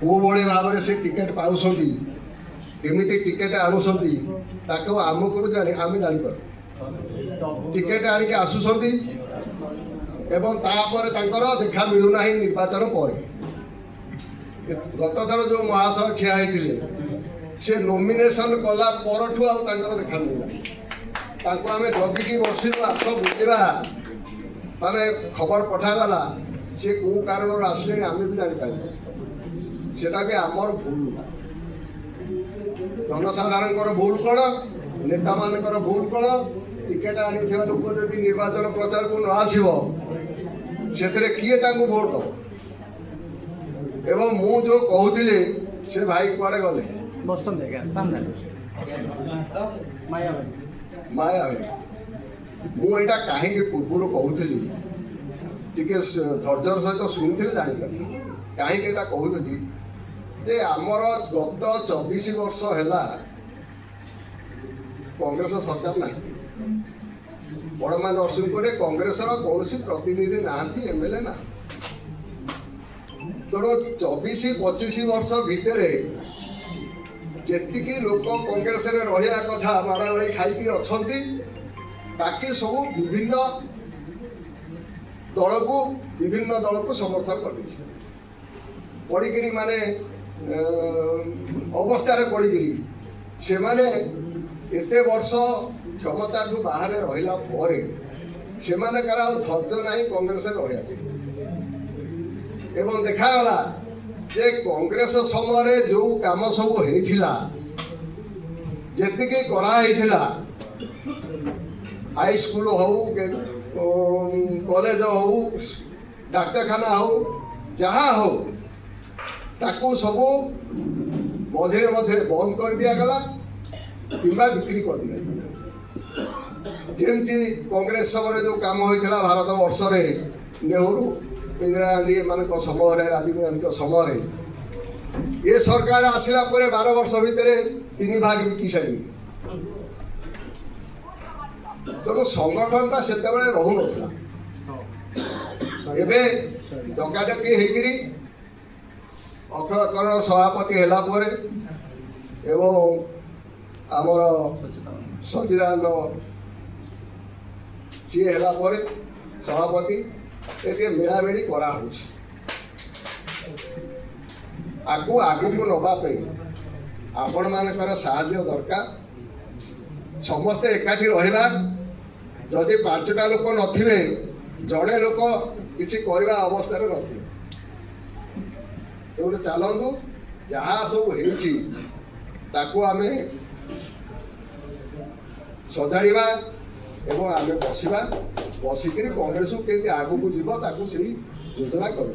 को भाई भाव में से टिकेट पाऊँगी केमी टिकेट आणुंट आमको भी आम जापर टिकेट आणिक आसुंट एवं देखा मिलूना निर्वाचन पर गत थर जो महाशय ठिया होते से नॉमिनेशन कला पर देखा मिलना आम जगिकी बसलु आस बुझा माने खबर पठागला सी कौ कारण आसले आम भी जापर सेटा भी आमर भूल जनसाधारण भूल कौन नेता मान भूल कौन टिकेट आनी लोक जब निर्वाचन प्रचार को न आसो से किए भोट दब एवं मु जो कहूली से भाई कुआड़े गले माया मुझे कहीं पूर्व कहूली धैर्यर सहित शुणी जापरि कहीं कहूली जे आमर गत 24 वर्ष है कांग्रेस सरकार ना बड़मा नरसिंहपुर कांग्रेस कौन प्रतिनिधि ना एमएलए ना तेणु 24-25 वर्ष भितर जी लोक कांग्रेस रहा कथा मारा रही खाई अच्छा बाकी सब विभिन्न दल को समर्थन कर पड़ी माने अवस्था पड़ी से माने एते वर्ष क्षमता बाहर रहा से धैर्य ना कांग्रेस रहा एवं देखागला जे कांग्रेस समय जो काम सब होता जी कराइला हाई स्कूल हो कॉलेज हो डाक्तखाना हो जहाँ हो ताकू सब मझे मझे बंद कर दिगला कि बिक्री कर दिया जमती कांग्रेस समय जो काम होता भारत वर्ष नेहरू इंदिरा गांधी मान समय राजीव गांधी समय ये सरकार आसला 12 वर्ष भितर 3 भाग बिकी सारी तेणु संगठनटा से रहू ना डकाडकी होकर अक्षरकरण सभापति है आमर सचिदानंद सी है सभापति ये मिलामिली करा आगू नापी आपण मानकर साहाय्य दरकार समस्ते एकाठी रहा जदि 5टा लोक नथिबे जड़े लोक किसी करवा अवस्था नथिबे तेणु चलतु जहाँ सब हो आमे सजाड़ा एवं आमे बसवा बसिक कांग्रेस को केमती आगू को जीव ताकू से योजना कर